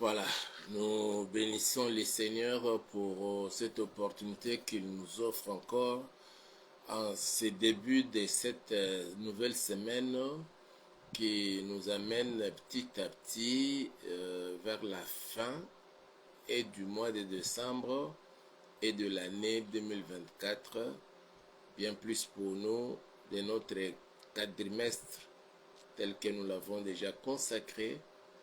Voilà, nous bénissons le Seigneur pour cette opportunité qu'il nous offre encore en ce début de cette nouvelle semaine qui nous amène petit à petit vers la fin et du mois de décembre et de l'année 2024, bien plus pour nous de notre quadrimestre tel que nous l'avons déjà consacré,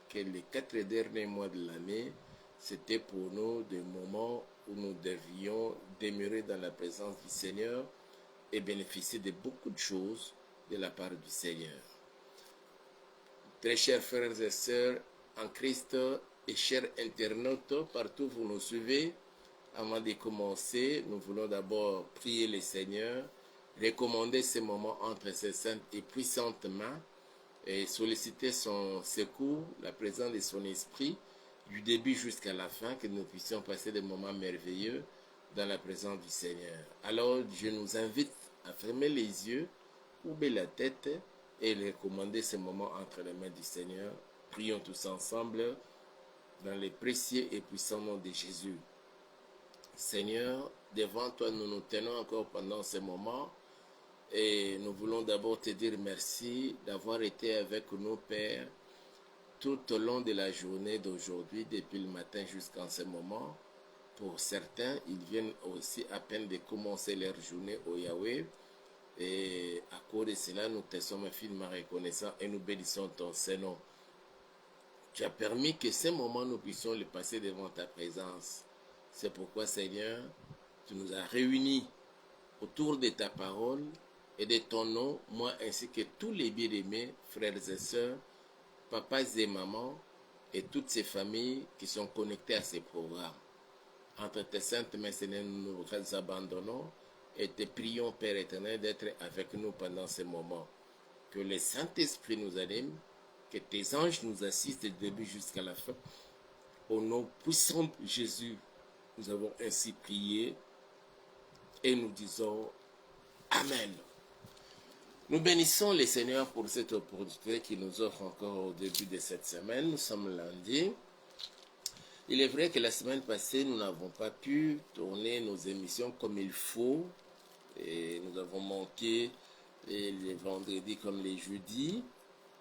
que les 4 derniers mois de l'année, c'était pour nous des moments où nous devions demeurer dans la présence du Seigneur et bénéficier de beaucoup de choses de la part du Seigneur. Très chers frères et sœurs en Christ et chers internautes, partout où vous nous suivez, avant de commencer, nous voulons d'abord prier le Seigneur, recommander ce moment entre ses saintes et puissantes mains et solliciter son secours, la présence de son esprit, du début jusqu'à la fin, que nous puissions passer des moments merveilleux dans la présence du Seigneur. Alors, je nous invite à fermer les yeux, courber la tête et recommander ce moment entre les mains du Seigneur. Prions tous ensemble dans les précieux et puissants noms de Jésus. Seigneur, devant toi, nous nous tenons encore pendant ce moment. Et nous voulons d'abord te dire merci d'avoir été avec nous, Père, tout au long de la journée d'aujourd'hui, depuis le matin jusqu'en ce moment. Pour certains, ils viennent aussi à peine de commencer leur journée au Yahweh. Et à cause de cela, nous te sommes infiniment reconnaissants et nous bénissons ton Saint-Nom. Tu as permis que ces moments, nous puissions les passer devant ta présence. C'est pourquoi, Seigneur, tu nous as réunis autour de ta parole et de ton nom, moi ainsi que tous les bien-aimés, frères et sœurs, papas et mamans, et toutes ces familles qui sont connectées à ces programmes. Entre tes saintes mains, Seigneur, nous nous abandonnons et te prions, Père éternel, d'être avec nous pendant ces moments. Que le Saint-Esprit nous anime, que tes anges nous assistent du début jusqu'à la fin. Au nom puissant de Jésus, nous avons ainsi prié et nous disons Amen. Nous bénissons le Seigneur pour cette opportunité qu'il nous offre encore au début de cette semaine. Nous sommes lundi. Il est vrai que la semaine passée, nous n'avons pas pu tourner nos émissions comme il faut. Et nous avons manqué les vendredis comme les jeudis.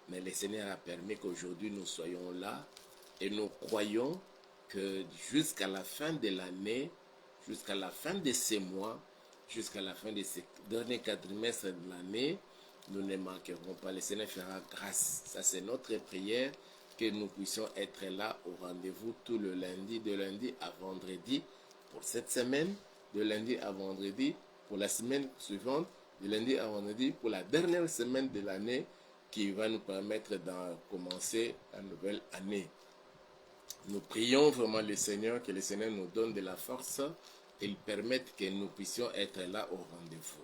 Mais le Seigneur a permis qu'aujourd'hui nous soyons là. Et nous croyons que jusqu'à la fin de l'année, jusqu'à la fin de ces mois, jusqu'à la fin de ces derniers quadrimestres de l'année, nous ne manquerons pas. Le Seigneur fera grâce. Ça, c'est notre prière, que nous puissions être là au rendez-vous tout le lundi, de lundi à vendredi pour cette semaine, de lundi à vendredi pour la semaine suivante, de lundi à vendredi pour la dernière semaine de l'année qui va nous permettre de commencer la nouvelle année. Nous prions vraiment le Seigneur, que le Seigneur nous donne de la force et il permette que nous puissions être là au rendez-vous.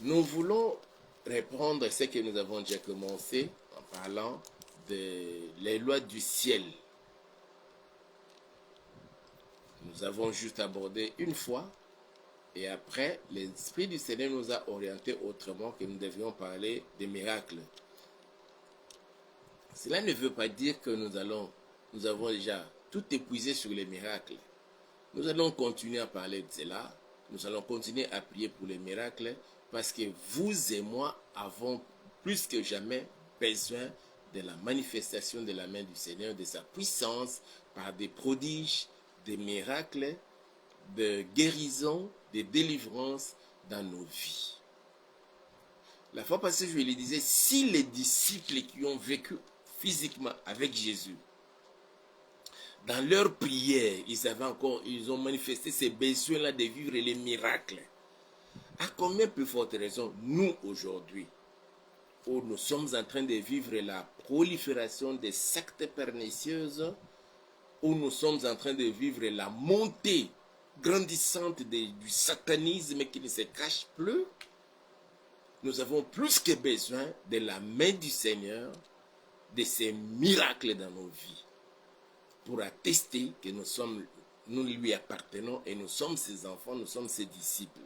Nous voulons reprendre ce que nous avons déjà commencé en parlant des lois du ciel. Nous avons juste abordé une fois et après, l'Esprit du Seigneur nous a orientés autrement, que nous devions parler des miracles. Cela ne veut pas dire que nous avons déjà tout épuisé sur les miracles. Nous allons continuer à parler de cela. Nous allons continuer à prier pour les miracles parce que vous et moi avons plus que jamais besoin de la manifestation de la main du Seigneur, de sa puissance par des prodiges, des miracles, de guérison, de délivrance dans nos vies. La fois passée, je lui disais, si les disciples qui ont vécu physiquement avec Jésus, dans leur prière, ils ont manifesté ces besoins-là de vivre les miracles. À combien plus forte raison, nous aujourd'hui, où nous sommes en train de vivre la prolifération des sectes pernicieuses, où nous sommes en train de vivre la montée grandissante du satanisme qui ne se cache plus, nous avons plus que besoin de la main du Seigneur, de ces miracles dans nos vies, pour attester que nous lui appartenons et nous sommes ses enfants, nous sommes ses disciples.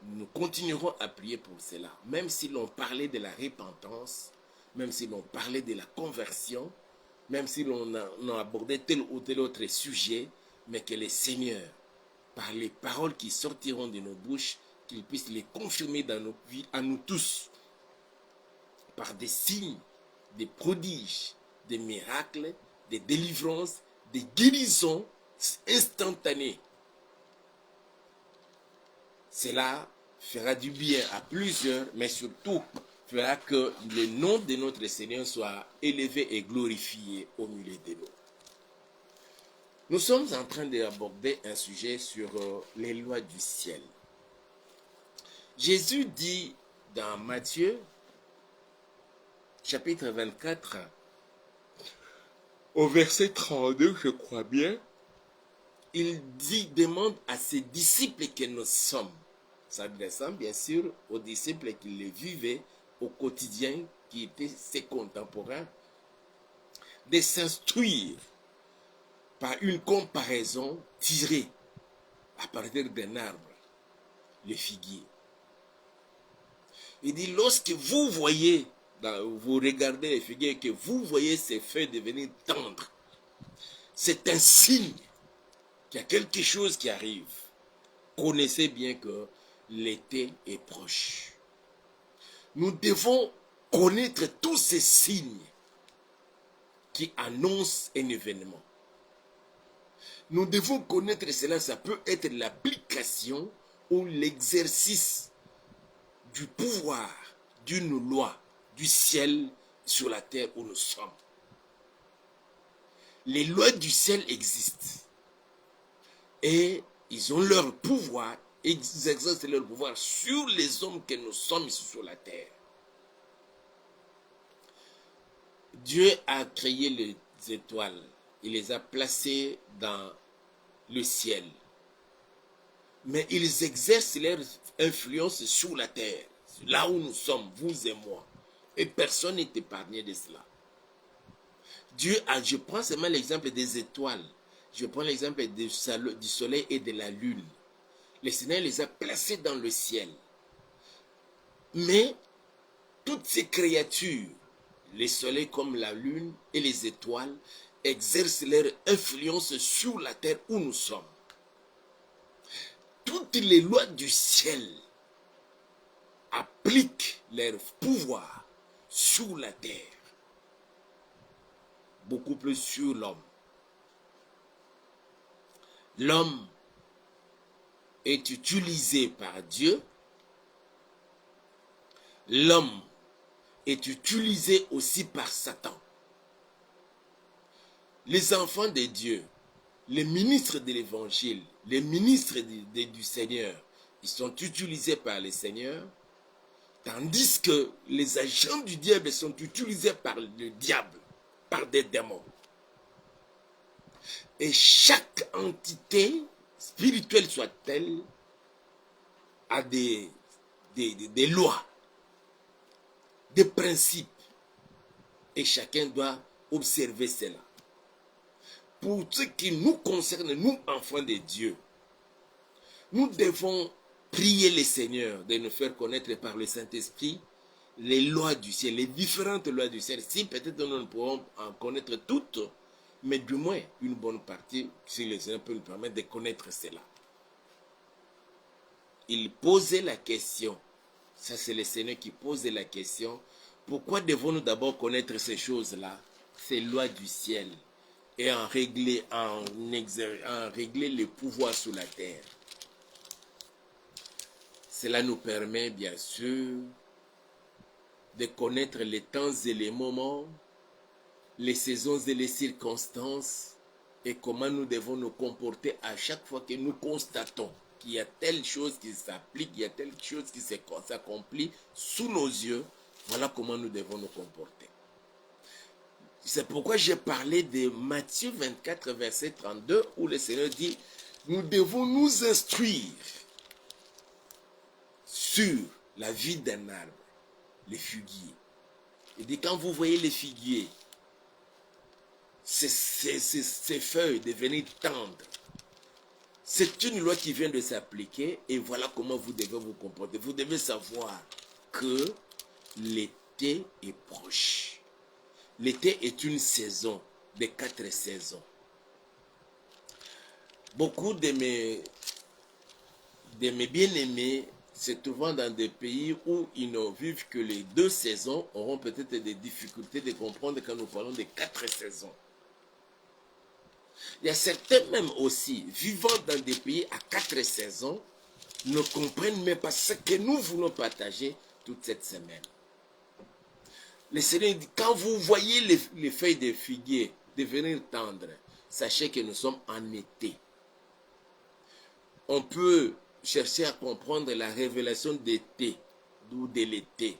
Nous continuerons à prier pour cela, même si l'on parlait de la repentance, même si l'on parlait de la conversion, même si on a abordé tel ou tel autre sujet, mais que le Seigneur, par les paroles qui sortiront de nos bouches, qu'il puisse les confirmer dans nos vies, à nous tous, par des signes, des prodiges, des miracles, des délivrances, des guérisons instantanées. Cela fera du bien à plusieurs, mais surtout fera que le nom de notre Seigneur soit élevé et glorifié au milieu de nous. Nous sommes en train d'aborder un sujet sur les lois du ciel. Jésus dit dans Matthieu, chapitre 24, au verset 32, je crois bien, il demande à ses disciples que nous sommes, s'adressant bien sûr aux disciples qui le vivaient au quotidien, qui étaient ses contemporains, de s'instruire par une comparaison tirée à partir d'un arbre, le figuier. Il dit, lorsque vous voyez, vous regardez les figuiers et que vous voyez ces feuilles devenir tendres, c'est un signe qu'il y a quelque chose qui arrive. Connaissez bien que l'été est proche. Nous devons connaître tous ces signes qui annoncent un événement. Nous devons connaître cela, ça peut être l'application ou l'exercice du pouvoir d'une loi du ciel sur la terre où nous sommes. Les lois du ciel existent et ils ont leur pouvoir, ils exercent leur pouvoir sur les hommes que nous sommes ici sur la terre. Dieu a créé les étoiles, il les a placées dans le ciel. Mais ils exercent leur influence sur la terre, là où nous sommes, vous et moi. Et personne n'est épargné de cela. Dieu a, je prends seulement l'exemple des étoiles, je prends l'exemple du soleil et de la lune. Le Seigneur les a placés dans le ciel. Mais toutes ces créatures, les soleils comme la lune et les étoiles, exercent leur influence sur la terre où nous sommes. Toutes les lois du ciel appliquent leur pouvoir sur la terre, beaucoup plus sur l'homme. L'homme est utilisé par Dieu. L'homme est utilisé aussi par Satan. Les enfants de Dieu, les ministres de l'évangile, les ministres du Seigneur, ils sont utilisés par le Seigneur, tandis que les agents du diable sont utilisés par le diable, par des démons. Et chaque entité, spirituelle soit-elle, a des lois, des principes. Et chacun doit observer cela. Pour ce qui nous concerne, nous, enfants de Dieu, nous devons prier le Seigneur de nous faire connaître par le Saint-Esprit les lois du ciel, les différentes lois du ciel. Si peut-être nous ne pourrons en connaître toutes, mais du moins une bonne partie, si le Seigneur peut nous permettre de connaître cela. Il posait la question, ça c'est le Seigneur qui posait la question, pourquoi devons-nous d'abord connaître ces choses-là, ces lois du ciel, et en régler les pouvoirs sur la terre? Cela nous permet bien sûr de connaître les temps et les moments, les saisons et les circonstances, et comment nous devons nous comporter à chaque fois que nous constatons qu'il y a telle chose qui s'applique, il y a telle chose qui s'accomplit sous nos yeux. Voilà comment nous devons nous comporter. C'est pourquoi j'ai parlé de Matthieu 24, verset 32, où le Seigneur dit, nous devons nous instruire sur la vie d'un arbre, les figuiers. Il dit, quand vous voyez les figuiers, ces feuilles devenir tendres, c'est une loi qui vient de s'appliquer et voilà comment vous devez vous comporter. Vous devez savoir que l'été est proche. L'été est une saison des 4 saisons. Beaucoup de mes bien-aimés se trouvant dans des pays où ils ne vivent que les 2 saisons auront peut-être des difficultés de comprendre quand nous parlons des 4 saisons. Il y a certains même aussi vivant dans des pays à 4 saisons ne comprennent même pas ce que nous voulons partager toute cette semaine. Le Seigneur dit, quand vous voyez les feuilles de figuier devenir tendres, sachez que nous sommes en été. On peut chercher à comprendre la révélation d'été, ou de l'été.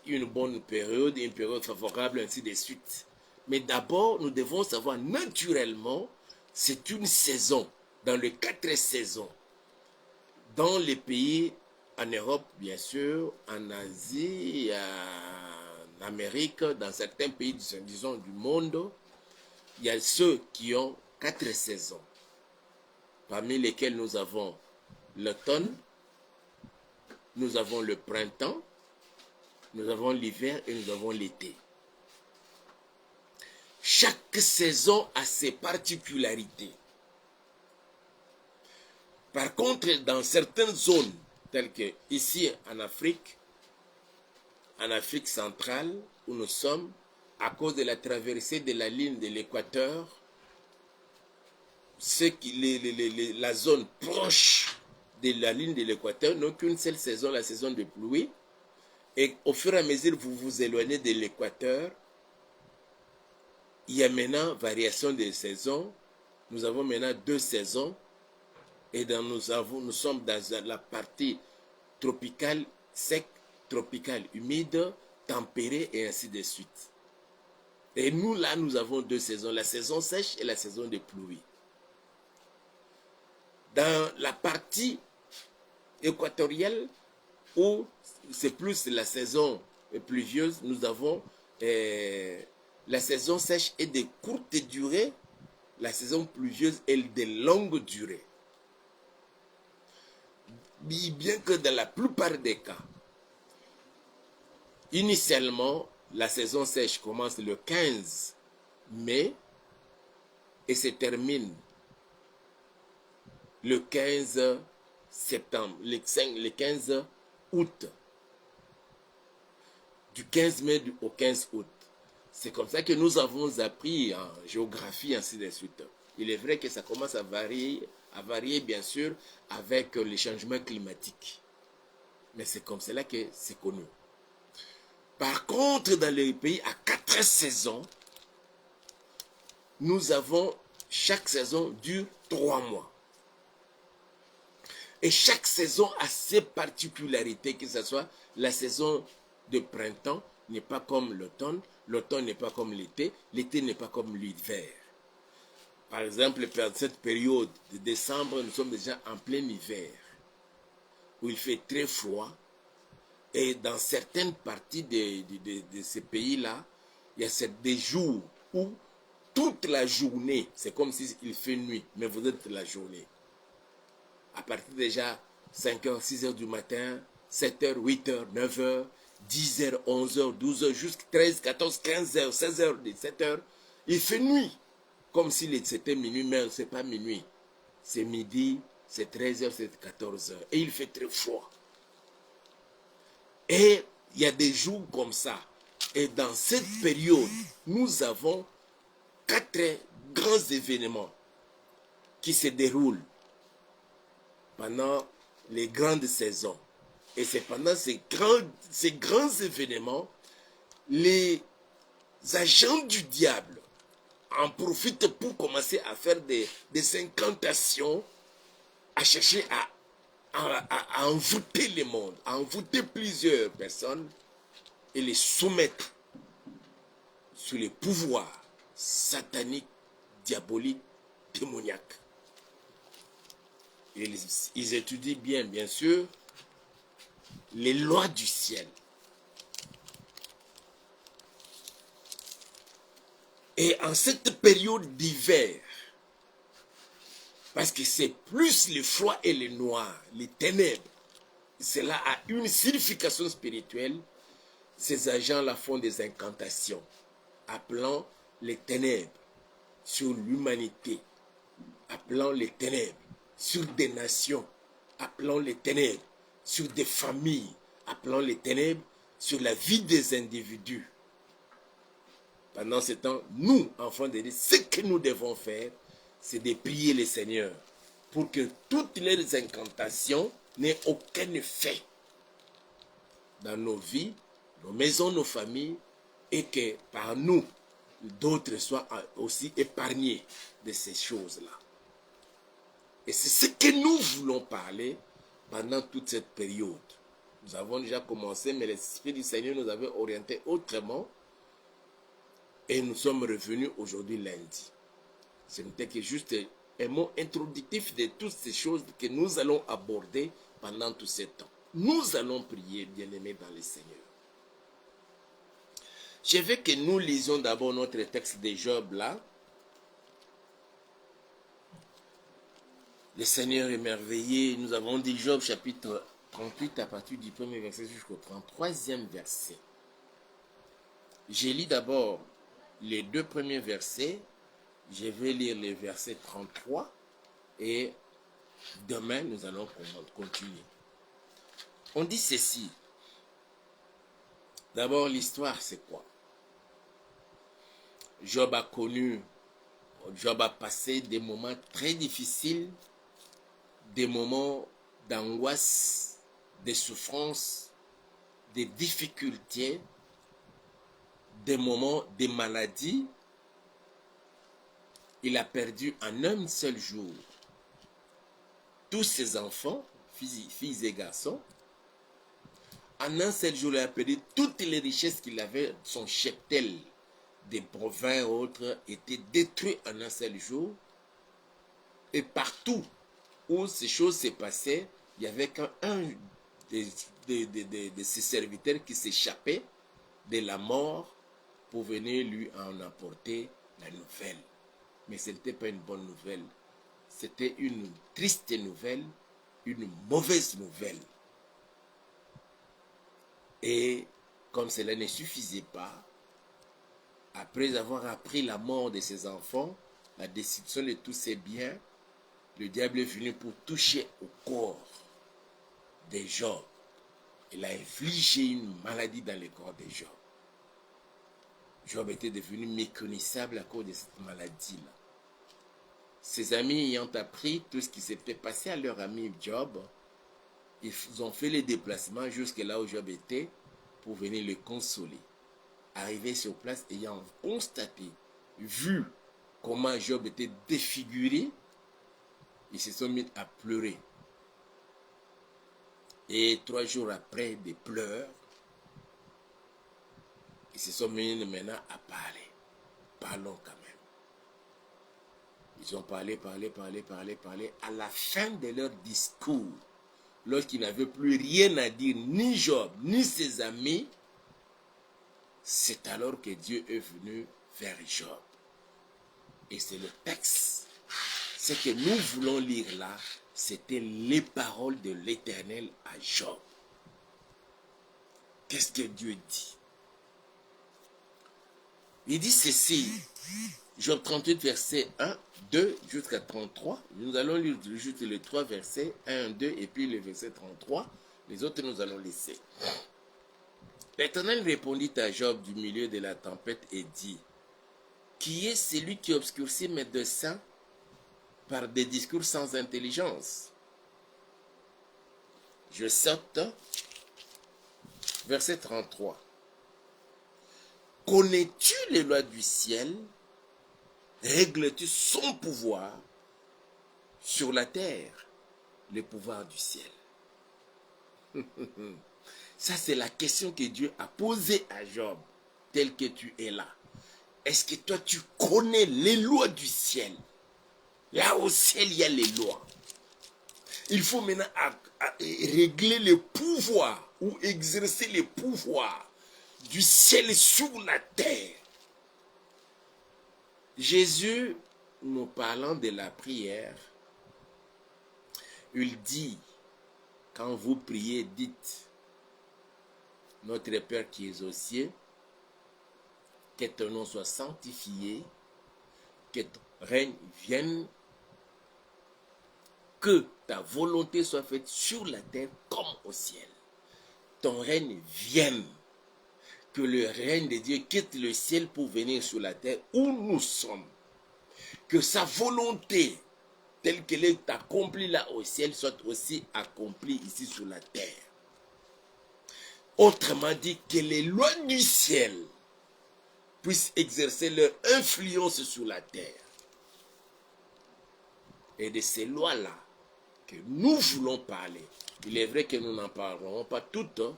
Une bonne période, une période favorable, ainsi de suite. Mais d'abord, nous devons savoir naturellement, c'est une saison, dans les 4 saisons. Dans les pays, en Europe, bien sûr, en Asie, en Amérique, dans certains pays, disons, du monde, il y a ceux qui ont 4 saisons, parmi lesquels nous avons l'automne, nous avons le printemps, nous avons l'hiver et nous avons l'été. Chaque saison a ses particularités. Par contre, dans certaines zones, telles que ici en Afrique centrale, où nous sommes, à cause de la traversée de la ligne de l'équateur, la zone proche de la ligne de l'équateur n'a qu'une seule saison, la saison de pluie. Et au fur et à mesure que vous vous éloignez de l'équateur, il y a maintenant variation des saisons. Nous avons maintenant 2 saisons. Et nous sommes dans la partie tropicale sec, tropicale humide, tempérée et ainsi de suite. Et nous, là, nous avons 2 saisons, la saison sèche et la saison de pluie. Dans la partie équatoriale, où c'est plus la saison pluvieuse, nous avons la saison sèche est de courte durée, la saison pluvieuse est de longue durée. Bien que dans la plupart des cas, initialement, la saison sèche commence le 15 mai et se termine le 15 septembre, le 15 août. Du 15 mai au 15 août. C'est comme ça que nous avons appris en géographie, ainsi de suite. Il est vrai que ça commence à varier bien sûr avec les changements climatiques. Mais c'est comme cela que c'est connu. Par contre, dans les pays à 4 saisons, nous avons, chaque saison dure 3 mois. Et chaque saison a ses particularités, que ce soit la saison de printemps n'est pas comme l'automne, l'automne n'est pas comme l'été n'est pas comme l'hiver. Par exemple, dans cette période de décembre, nous sommes déjà en plein hiver, où il fait très froid. Et dans certaines parties de ces pays-là, il y a des jours où toute la journée, c'est comme s'il fait nuit, mais vous êtes la journée. À partir déjà 5h, 6h du matin, 7h, 8h, 9h, 10h, 11h, 12h, jusqu'à 13, 14, 15h, 16h, 17h, il fait nuit. Comme s'il c'était minuit, mais ce n'est pas minuit. C'est midi, c'est 13h, c'est 14h. Et il fait très froid. Et il y a des jours comme ça. Et dans cette période, nous avons 4 grands événements qui se déroulent pendant les grandes saisons. Et c'est pendant ces grands événements, les agents du diable en profitent pour commencer à faire des incantations, à chercher à envoûter le monde, à envoûter plusieurs personnes et les soumettre sous les pouvoirs sataniques, diaboliques, démoniaques. Ils étudient bien sûr, les lois du ciel. Et en cette période d'hiver, parce que c'est plus le froid et le noir, les ténèbres, cela a une signification spirituelle. Ces agents-là font des incantations, appelant les ténèbres sur l'humanité, appelant les ténèbres, sur des nations, appelant les ténèbres, sur des familles, appelant les ténèbres, sur la vie des individus. Pendant ce temps, nous, enfants de Dieu, ce que nous devons faire, c'est de prier le Seigneur pour que toutes les incantations n'aient aucun effet dans nos vies, nos maisons, nos familles, et que par nous, d'autres soient aussi épargnés de ces choses-là. Et c'est ce que nous voulons parler pendant toute cette période. Nous avons déjà commencé, mais l'Esprit du Seigneur nous avait orientés autrement. Et nous sommes revenus aujourd'hui lundi. Ce n'était que juste un mot introductif de toutes ces choses que nous allons aborder pendant tout ce temps. Nous allons prier, bien-aimés dans le Seigneur. Je veux que nous lisions d'abord notre texte de Job là. Le Seigneur est merveilleux. Nous avons dit Job chapitre 38 à partir du premier verset jusqu'au 33e verset. Je lis d'abord les deux premiers versets. Je vais lire les versets 33 et demain nous allons continuer. On dit ceci. D'abord, l'histoire, c'est quoi? Job a passé des moments très difficiles, des moments d'angoisse, de souffrance, de difficultés, des moments de maladie. Il a perdu en un seul jour tous ses enfants, filles et garçons. En un seul jour, il a perdu toutes les richesses qu'il avait, son cheptel des bovins et autres étaient détruits en un seul jour. Et partout où ces choses se passaient, il y avait qu'un de ses serviteurs qui s'échappait de la mort pour venir lui en apporter la nouvelle. Mais ce n'était pas une bonne nouvelle. C'était une triste nouvelle, une mauvaise nouvelle. Et comme cela ne suffisait pas, après avoir appris la mort de ses enfants, la destruction de tous ses biens, le diable est venu pour toucher au corps de Job. Il a infligé une maladie dans le corps de Job. Job était devenu méconnaissable à cause de cette maladie-là. Ses amis ayant appris tout ce qui s'était passé à leur ami Job, ils ont fait les déplacements jusque là où Job était pour venir le consoler. Arrivé sur place, ayant constaté, vu comment Job était défiguré, ils se sont mis à pleurer. Et 3 jours après des pleurs, ils se sont mis maintenant à parler. Parlons quand même. Ils ont parlé. À la fin de leur discours, lorsqu'ils n'avaient plus rien à dire, ni Job, ni ses amis, c'est alors que Dieu est venu vers Job. Et c'est le texte. Ce que nous voulons lire là, c'était les paroles de l'Éternel à Job. Qu'est-ce que Dieu dit? Il dit ceci, Job 38, verset 1, 2 jusqu'à 33. Nous allons lire juste les 3 versets, 1, 2, et puis le verset 33. Les autres, nous allons laisser. L'Éternel répondit à Job du milieu de la tempête et dit, qui est celui qui obscurcit mes desseins par des discours sans intelligence? Je saute. Verset 33. Connais-tu les lois du ciel? Règles-tu son pouvoir sur la terre? Le pouvoir du ciel. Ça, c'est la question que Dieu a posée à Job, tel que tu es là. Est-ce que toi, tu connais les lois du ciel? Là au ciel, il y a les lois. Il faut maintenant régler le pouvoir ou exercer le pouvoir du ciel sur la terre. Jésus, nous parlant de la prière, il dit, quand vous priez, dites, notre Père qui es aux cieux, que ton nom soit sanctifié, que ton règne vienne, que ta volonté soit faite sur la terre comme au ciel. Ton règne vienne, que le règne de Dieu quitte le ciel pour venir sur la terre où nous sommes. Que sa volonté, telle qu'elle est accomplie là au ciel, soit aussi accomplie ici sur la terre. Autrement dit, que les lois du ciel puissent exercer leur influence sur la terre. Et de ces lois-là que nous voulons parler, il est vrai que nous n'en parlerons pas toutes, hein,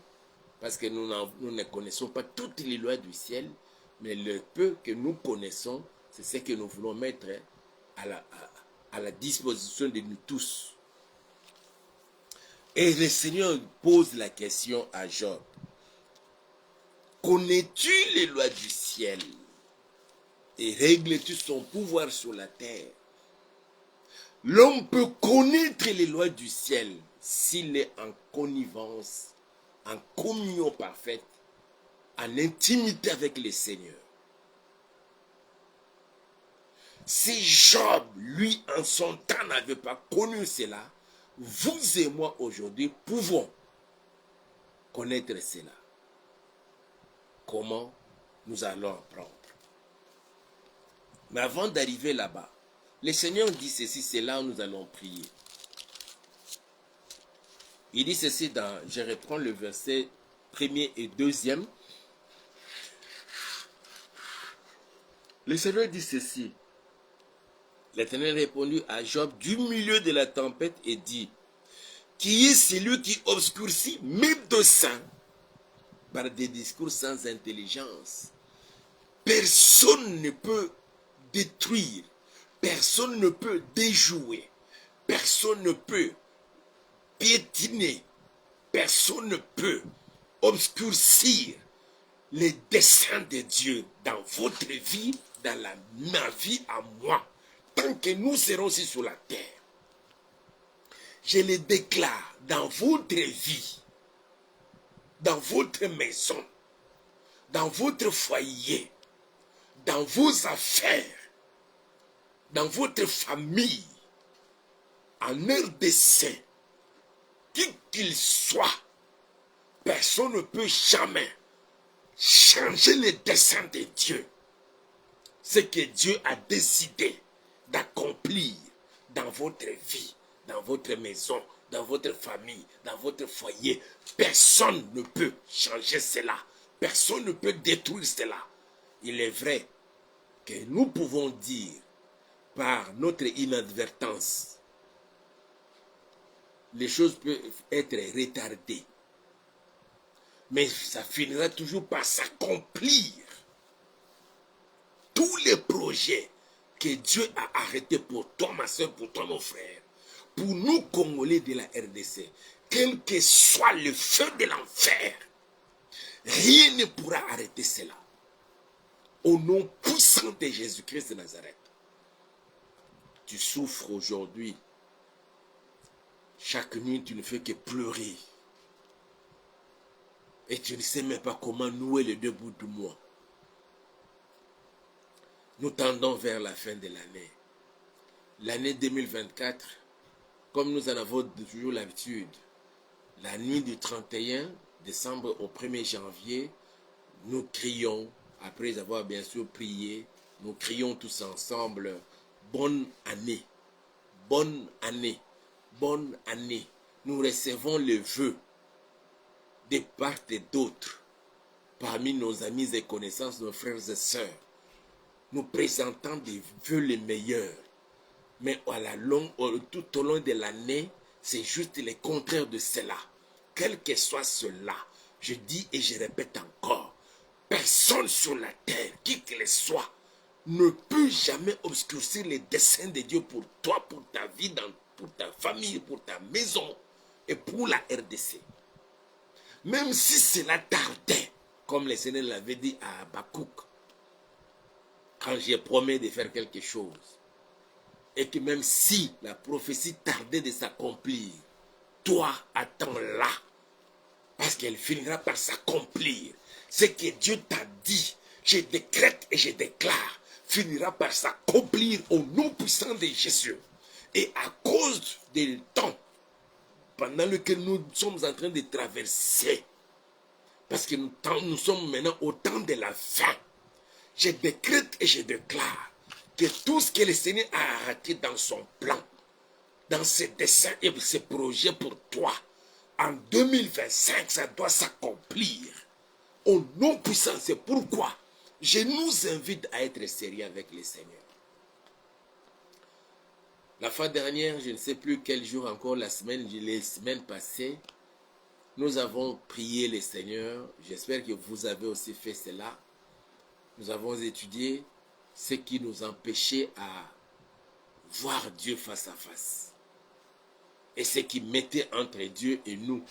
parce que nous ne connaissons pas toutes les lois du ciel, mais le peu que nous connaissons, c'est ce que nous voulons mettre à la disposition de nous tous. Et le Seigneur pose la question à Job. Connais-tu les lois du ciel et règles-tu son pouvoir sur la terre? L'homme peut connaître les lois du ciel s'il est en connivence, en communion parfaite, en intimité avec le Seigneur. Si Job, lui, en son temps, n'avait pas connu cela, vous et moi aujourd'hui pouvons connaître cela. Comment? Nous allons apprendre. Mais avant d'arriver là-bas, le Seigneur dit ceci, c'est là où nous allons prier. Il dit ceci je reprends le verset 1er et 2e. Le Seigneur dit ceci. L'Éternel répondit à Job du milieu de la tempête et dit, qui est celui qui obscurcit mes desseins par des discours sans intelligence? Personne ne peut détruire, personne ne peut déjouer, personne ne peut piétiner, personne ne peut obscurcir les desseins de Dieu dans votre vie, dans ma vie à moi, tant que nous serons ici sur la terre. Je le déclare dans votre vie, dans votre maison, dans votre foyer, dans vos affaires, dans votre famille, en RDC, qui qu'il soit, personne ne peut jamais changer les desseins de Dieu. Ce que Dieu a décidé d'accomplir dans votre vie, dans votre maison, dans votre famille, dans votre foyer, personne ne peut changer cela. Personne ne peut détruire cela. Il est vrai que nous pouvons dire par notre inadvertance, les choses peuvent être retardées. Mais ça finira toujours par s'accomplir. Tous les projets que Dieu a arrêtés pour toi, ma soeur, pour toi, mon frère, pour nous, Congolais de la RDC, quel que soit le feu de l'enfer, rien ne pourra arrêter cela. Au nom puissant de Jésus-Christ de Nazareth. Tu souffres aujourd'hui. Chaque nuit, tu ne fais que pleurer. Et tu ne sais même pas comment nouer les deux bouts du mois. Nous tendons vers la fin de l'année. L'année 2024, comme nous en avons toujours l'habitude, la nuit du 31 décembre au 1er janvier, nous crions, après avoir bien sûr prié, nous crions tous ensemble, bonne année, bonne année, bonne année. Nous recevons les vœux de part et d'autre, parmi nos amis et connaissances, nos frères et sœurs, nous présentant des vœux les meilleurs. Mais à la longue, tout au long de l'année, c'est juste le contraire de cela. Quel que soit cela, je dis et je répète encore, personne sur la terre, qui que le soit, ne peut jamais obscurcir les desseins de Dieu pour toi, pour ta vie, pour ta famille, pour ta maison et pour la RDC. Même si cela tardait, comme le Seigneur l'avait dit à Habakkuk, quand j'ai promis de faire quelque chose, et que même si la prophétie tardait de s'accomplir, toi attends-la, parce qu'elle finira par s'accomplir. Ce que Dieu t'a dit, je décrète et je déclare finira par s'accomplir au nom puissant de Jésus. Et à cause du temps pendant lequel nous sommes en train de traverser, parce que nous sommes maintenant au temps de la fin, je décrète et je déclare que tout ce que le Seigneur a arrêté dans son plan, dans ses desseins et ses projets pour toi, en 2025, ça doit s'accomplir. Au nom puissant, c'est pourquoi je nous invite à être sérieux avec le Seigneur. La fois dernière, je ne sais plus quel jour encore, les semaines passées, nous avons prié le Seigneur. J'espère que vous avez aussi fait cela. Nous avons étudié ce qui nous empêchait à voir Dieu face à face. Et ce qui mettait entre Dieu et nous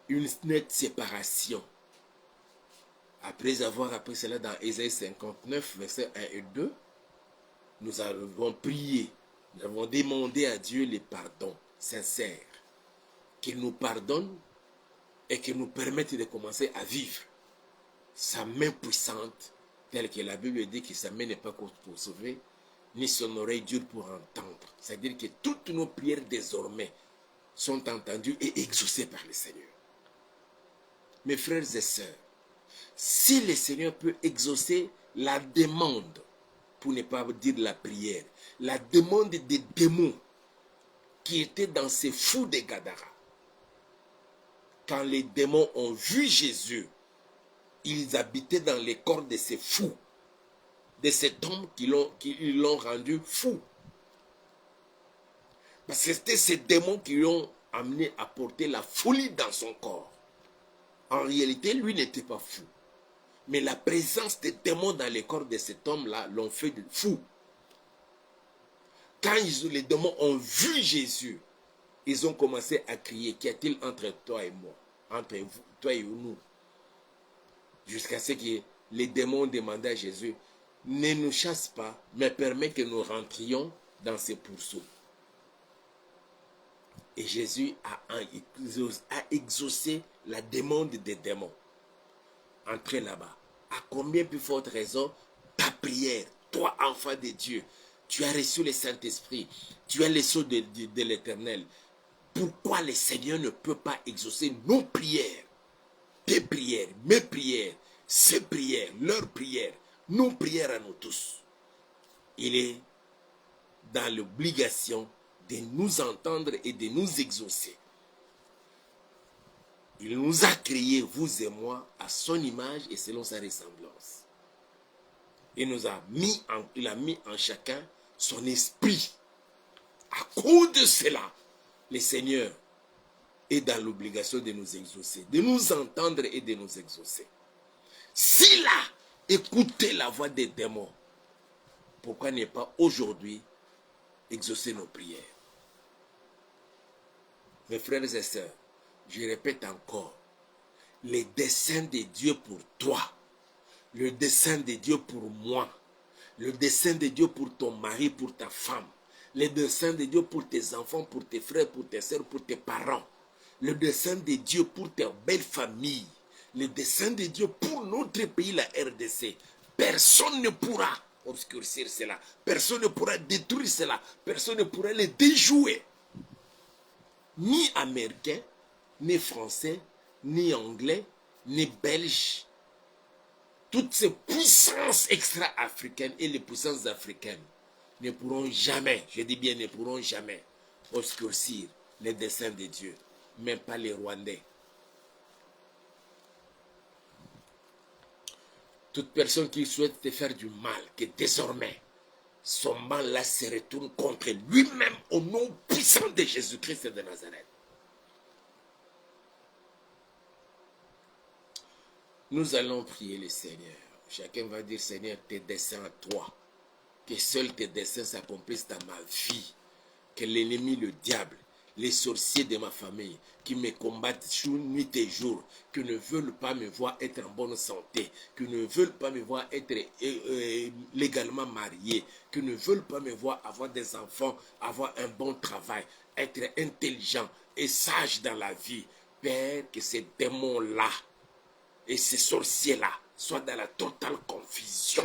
une nette séparation. Après avoir appris cela dans Ésaïe 59, versets 1 et 2, nous avons prié, nous avons demandé à Dieu le pardon sincère, qu'il nous pardonne et qu'il nous permette de commencer à vivre sa main puissante, telle que la Bible dit que sa main n'est pas pour sauver, ni son oreille dure pour entendre. C'est-à-dire que toutes nos prières désormais sont entendues et exaucées par le Seigneur. Mes frères et sœurs, si le Seigneur peut exaucer la demande, pour ne pas dire la prière, la demande des démons qui étaient dans ces fous de Gadara, quand les démons ont vu Jésus, ils habitaient dans les corps de ces fous, de cet homme qui l'ont rendu fou. Parce que c'était ces démons qui l'ont amené à porter la folie dans son corps. En réalité, lui n'était pas fou. Mais la présence des démons dans les corps de cet homme-là l'ont fait fou. Quand les démons ont vu Jésus, ils ont commencé à crier, qu'y a-t-il entre toi et moi, entre vous, toi et nous? Jusqu'à ce que les démons demandaient à Jésus, ne nous chasse pas, mais permets que nous rentrions dans ces pourceaux. Et Jésus a exaucé la demande des démons. Entrez là-bas. À combien plus forte raison ta prière, toi enfant de Dieu, tu as reçu le Saint-Esprit, tu as le sceau de l'Éternel. Pourquoi le Seigneur ne peut pas exaucer nos prières, tes prières, mes prières, ses prières, leurs prières, nos prières à nous tous? Il est dans l'obligation de nous entendre et de nous exaucer. Il nous a créés, vous et moi, à son image et selon sa ressemblance. Il a mis en chacun son esprit. À cause de cela, le Seigneur est dans l'obligation de nous exaucer, de nous entendre et de nous exaucer. S'il a écouté la voix des démons, pourquoi ne pas aujourd'hui exaucer nos prières? Mes frères et sœurs, je répète encore, les desseins de Dieu pour toi, le dessein de Dieu pour moi, le dessein de Dieu pour ton mari, pour ta femme, le dessein de Dieu pour tes enfants, pour tes frères, pour tes soeurs, pour tes parents, le dessein de Dieu pour ta belle famille, le dessein de Dieu pour notre pays, la RDC. Personne ne pourra obscurcir cela, personne ne pourra détruire cela, personne ne pourra les déjouer. Ni américain, ni français, ni anglais, ni belge. Toutes ces puissances extra-africaines et les puissances africaines ne pourront jamais, je dis bien ne pourront jamais, obscurcir les desseins de Dieu, même pas les Rwandais. Toute personne qui souhaite te faire du mal, que désormais, son mal-là se retourne contre lui-même au nom puissant de Jésus-Christ de Nazareth. Nous allons prier le Seigneur. Chacun va dire, Seigneur, tes desseins à toi. Que seuls tes desseins s'accomplissent dans ma vie. Que l'ennemi, le diable, les sorciers de ma famille, qui me combattent nuit et jour, qui ne veulent pas me voir être en bonne santé, qui ne veulent pas me voir être légalement marié, qui ne veulent pas me voir avoir des enfants, avoir un bon travail, être intelligent et sage dans la vie. Père, que ces démons-là et ces sorciers-là soient dans la totale confusion.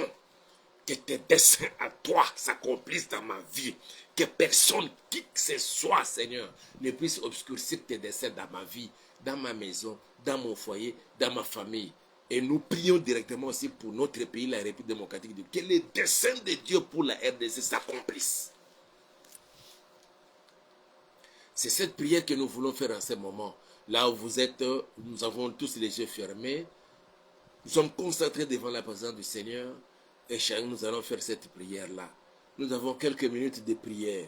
que tes desseins à toi s'accomplissent dans ma vie. Que personne, qui que ce soit, Seigneur, ne puisse obscurcir tes desseins dans ma vie, dans ma maison, dans mon foyer, dans ma famille. Et nous prions directement aussi pour notre pays, la République démocratique, que les desseins de Dieu pour la RDC s'accomplissent. C'est cette prière que nous voulons faire en ce moment. Là où vous êtes, nous avons tous les yeux fermés. Nous sommes concentrés devant la présence du Seigneur. Et chacun, nous allons faire cette prière-là. Nous avons quelques minutes de prière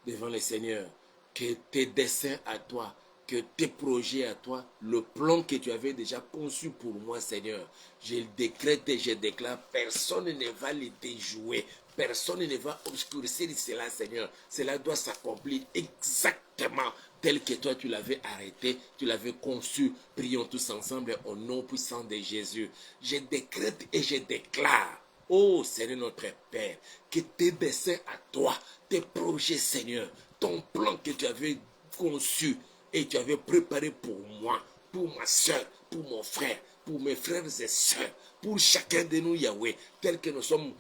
devant le Seigneur. Que tes desseins à toi, que tes projets à toi, le plan que tu avais déjà conçu pour moi, Seigneur, je le décrète et je déclare, personne ne va le déjouer. Personne ne va obscurcir cela, Seigneur. Cela doit s'accomplir exactement tel que toi tu l'avais arrêté, tu l'avais conçu. Prions tous ensemble au nom puissant de Jésus. Je décrète et je déclare, oh Seigneur notre Père, que tes desseins à toi, tes projets, Seigneur, ton plan que tu avais conçu et tu avais préparé pour moi, pour ma soeur, pour mon frère, pour mes frères et sœurs, pour chacun de nous, Yahweh, tel que nous sommes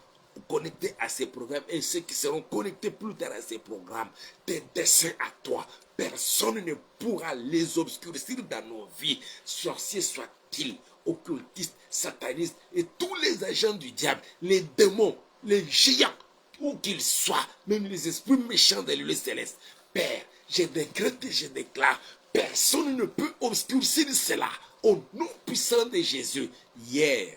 connectés à ces programmes et ceux qui seront connectés plus tard à ces programmes, tes desseins à toi, personne ne pourra les obscurcir dans nos vies, sorciers soient-ils, occultistes, satanistes et tous les agents du diable, les démons, les géants, où qu'ils soient, même les esprits méchants de l'île céleste. Père, je décrète et je déclare, personne ne peut obscurcir cela au nom puissant de Jésus. Hier,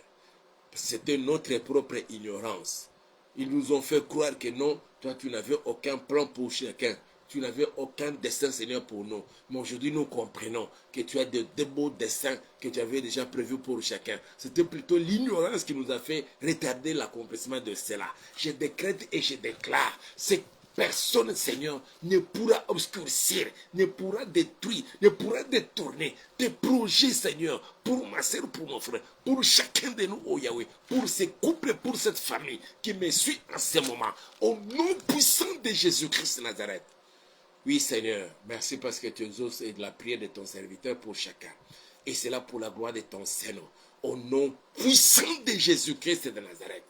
c'était notre propre ignorance. Ils nous ont fait croire que non, toi tu n'avais aucun plan pour chacun. Tu n'avais aucun dessein, Seigneur, pour nous. Mais aujourd'hui, nous comprenons que tu as de beaux dessins que tu avais déjà prévus pour chacun. C'était plutôt l'ignorance qui nous a fait retarder l'accomplissement de cela. Je décrète et je déclare, c'est personne, Seigneur, ne pourra obscurcir, ne pourra détruire, ne pourra détourner tes projets, Seigneur, pour ma soeur, pour mon frère, pour chacun de nous, oh Yahweh, pour ces couples, pour cette famille qui me suit en ce moment. Au nom puissant de Jésus-Christ de Nazareth. Oui, Seigneur, merci parce que tu exauces la prière de ton serviteur pour chacun. Et c'est là pour la gloire de ton Seigneur. Au nom puissant de Jésus-Christ de Nazareth.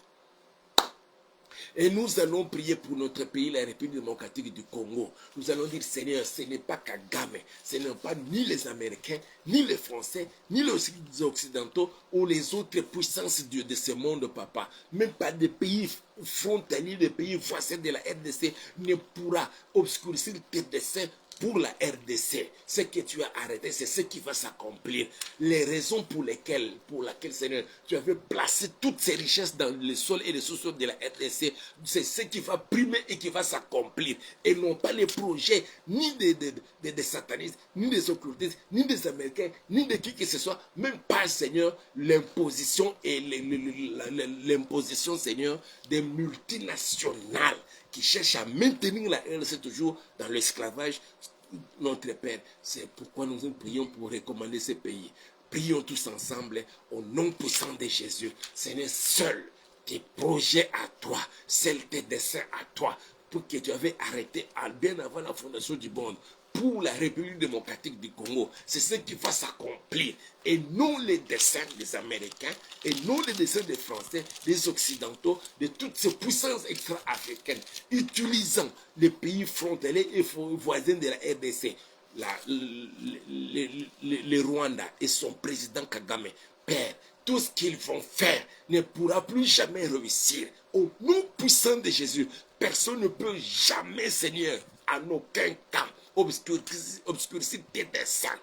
Et nous allons prier pour notre pays, la République démocratique du Congo. Nous allons dire, Seigneur, ce n'est pas Kagame, ce n'est pas ni les Américains, ni les Français, ni les Occidentaux ou les autres puissances de ce monde, papa. Même pas des pays frontaliers, des pays voisins de la RDC ne pourra obscurcir tes desseins pour la RDC. Ce que tu as arrêté, c'est ce qui va s'accomplir. Les raisons pour laquelle, Seigneur, tu avais placé toutes ces richesses dans le sol et les sous-sols de la RDC, c'est ce qui va primer et qui va s'accomplir. Et non pas les projets ni des satanistes, ni des occultistes, ni des Américains, ni de qui que ce soit, même pas, Seigneur, l'imposition et l'imposition, Seigneur, des multinationales qui cherchent à maintenir la RDC toujours dans l'esclavage. Notre Père, c'est pourquoi nous prions pour recommander ce pays. Prions tous ensemble au nom puissant de Jésus. Seigneur, seul tes projets à toi, seuls tes desseins à toi, pour que tu avais arrêté bien avant la fondation du monde, pour la République démocratique du Congo, c'est ce qui va s'accomplir. Et non les desseins des Américains, et non les desseins des Français, des Occidentaux, de toutes ces puissances extra-africaines, utilisant les pays frontaliers et voisins de la RDC, le Rwanda et son président Kagame. Père, tout ce qu'ils vont faire ne pourra plus jamais réussir. Au nom puissant de Jésus, personne ne peut jamais, Seigneur, en aucun cas, obscurcir tes desseins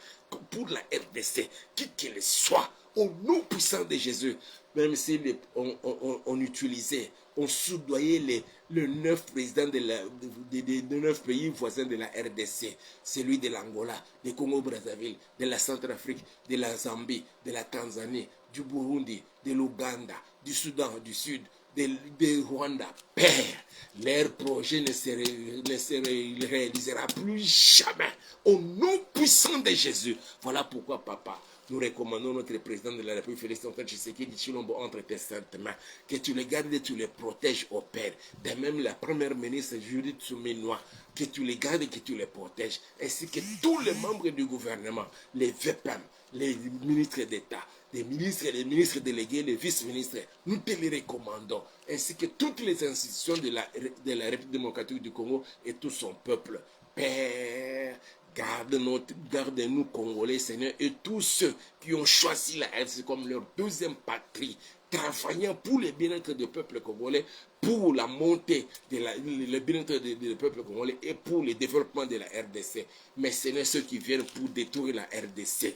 pour la RDC, qui qu'il soit, au nom puissant de Jésus. Même si on utilisait, on soudoyait les 9 présidents des 9 pays voisins de la RDC, celui de l'Angola, du Congo-Brazzaville, de la Centrafrique, de la Zambie, de la Tanzanie, du Burundi, de l'Ouganda, du Soudan du Sud, de Rwanda. Père, leur projet ne se réalisera plus jamais. Au nom puissant de Jésus. Voilà pourquoi, papa, Nous recommandons notre président de la République, Félix Antoine Tshisekedi Tshilombo, entre tes saintes mains. Que tu les gardes et tu les protèges au Père. De même la première ministre Judith Suminwa, que tu les gardes et que tu les protèges. Ainsi que tous les membres du gouvernement, les VPM, les ministres d'État, les ministres délégués, les vice-ministres. Nous te les recommandons. Ainsi que toutes les institutions de la République démocratique du Congo et tout son peuple. Père, garde-nous Congolais, Seigneur, et tous ceux qui ont choisi la RDC comme leur deuxième patrie, travaillant pour le bien-être du peuple congolais, pour la montée, le bien-être du peuple congolais et pour le développement de la RDC. Mais Seigneur, ceux qui viennent pour détruire la RDC,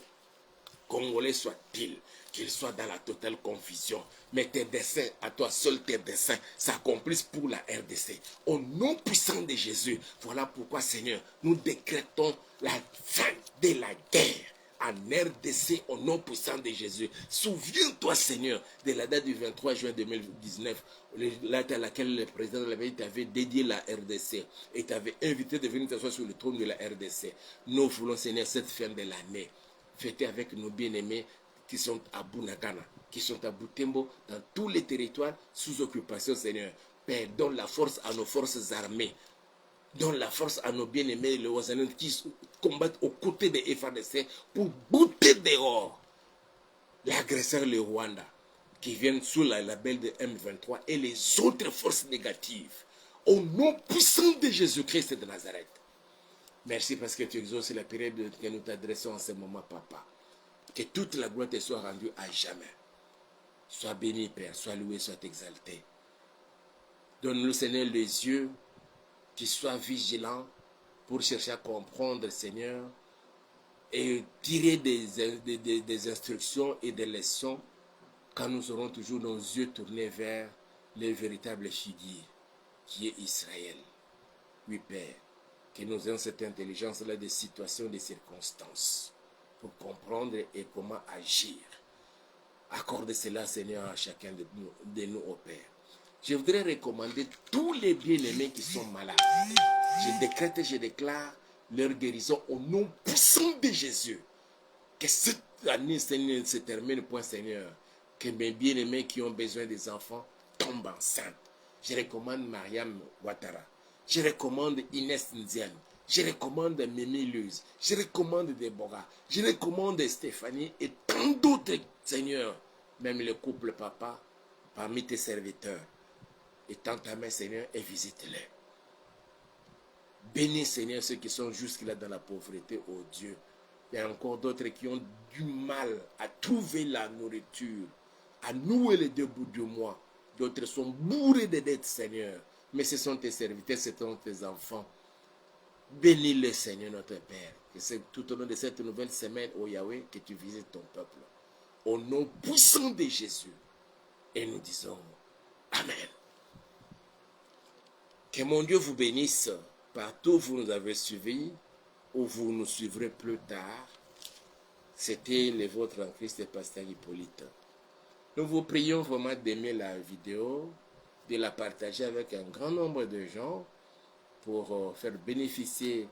Congolais soit-il, qu'ils soient dans la totale confusion. Mais tes desseins, à toi seul tes desseins, s'accomplissent pour la RDC. Au nom puissant de Jésus, voilà pourquoi, Seigneur, nous décrétons la fin de la guerre en RDC au nom puissant de Jésus. Souviens-toi, Seigneur, de la date du 23 juin 2019, la date à laquelle le président de la République t'avait dédié la RDC et t'avait invité de venir t'asseoir sur le trône de la RDC. Nous voulons, Seigneur, cette fin de l'année, fêter avec nos bien-aimés qui sont à Bunagana, qui sont à Butembo, dans tous les territoires sous occupation, Seigneur. Père, donne la force à nos forces armées. Donne la force à nos bien-aimés, les Ouazanins, qui combattent aux côtés des FARDC pour bouter dehors l'agresseur, le Rwanda, qui viennent sous le label de M23 et les autres forces négatives. Au nom puissant de Jésus-Christ de Nazareth. Merci parce que tu exauces la prière que nous t'adressons en ce moment, Papa. Que toute la gloire te soit rendue à jamais. Sois béni, Père, sois loué, sois exalté. Donne-nous, Seigneur, les yeux qui soient vigilants pour chercher à comprendre, Seigneur, et tirer des instructions et des leçons quand nous aurons toujours nos yeux tournés vers le véritable figure qui est Israël. Oui, Père, que nous ayons cette intelligence-là des situations, des circonstances pour comprendre et comment agir. Accorde cela, Seigneur, à chacun de nous, au Père. Je voudrais recommander tous les bien-aimés qui sont malades. Je décrète et je déclare leur guérison au nom puissant de Jésus. Que cette année, Seigneur, ne se termine point, Seigneur. Que mes bien-aimés qui ont besoin des enfants tombent enceintes. Je recommande Mariam Ouattara. Je recommande Inès Ndiane. Je recommande Mimi Luz. Je recommande Deborah. Je recommande Stéphanie et tant d'autres, Seigneur. Même le couple papa, parmi tes serviteurs. Et tends ta main, Seigneur, et visite-les. Bénis, Seigneur, ceux qui sont jusque-là dans la pauvreté, oh Dieu. Il y a encore d'autres qui ont du mal à trouver la nourriture, à nouer les deux bouts du mois. D'autres sont bourrés de dettes, Seigneur. Mais ce sont tes serviteurs, ce sont tes enfants. Bénis-les, Seigneur, notre Père. Que c'est tout au long de cette nouvelle semaine, oh Yahweh, que tu visites ton peuple. Au nom puissant de Jésus. Et nous disons Amen. Que mon Dieu vous bénisse partout où vous nous avez suivis, où vous nous suivrez plus tard. C'était le vôtre en Christ et Pasteur Hippolyte. Nous vous prions vraiment d'aimer la vidéo, de la partager avec un grand nombre de gens pour faire bénéficier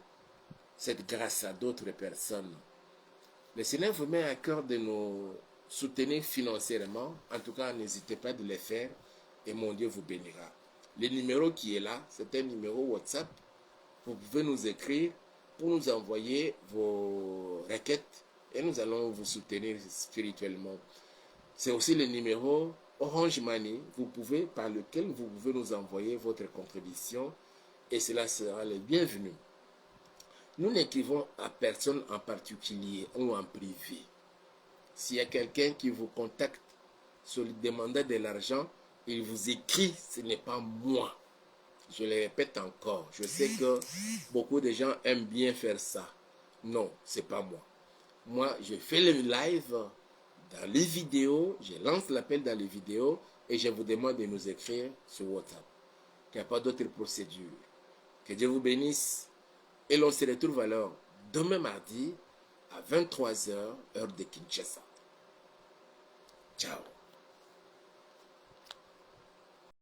cette grâce à d'autres personnes. Le Seigneur vous met à cœur de nous soutenir financièrement. En tout cas, n'hésitez pas de le faire et mon Dieu vous bénira. Le numéro qui est là, c'est un numéro WhatsApp. Vous pouvez nous écrire pour nous envoyer vos requêtes et nous allons vous soutenir spirituellement. C'est aussi le numéro Orange Money par lequel vous pouvez nous envoyer votre contribution et cela sera le bienvenu. Nous n'écrivons à personne en particulier ou en privé. S'il y a quelqu'un qui vous contacte sur le demandant de l'argent, il vous écrit, ce n'est pas moi. Je le répète encore, je sais que beaucoup de gens aiment bien faire ça. Non, ce n'est pas moi. Moi, je fais le live dans les vidéos, je lance l'appel dans les vidéos et je vous demande de nous écrire sur WhatsApp. Il n'y a pas d'autre procédure. Que Dieu vous bénisse et l'on se retrouve alors demain mardi à 23h, heure de Kinshasa. Ciao.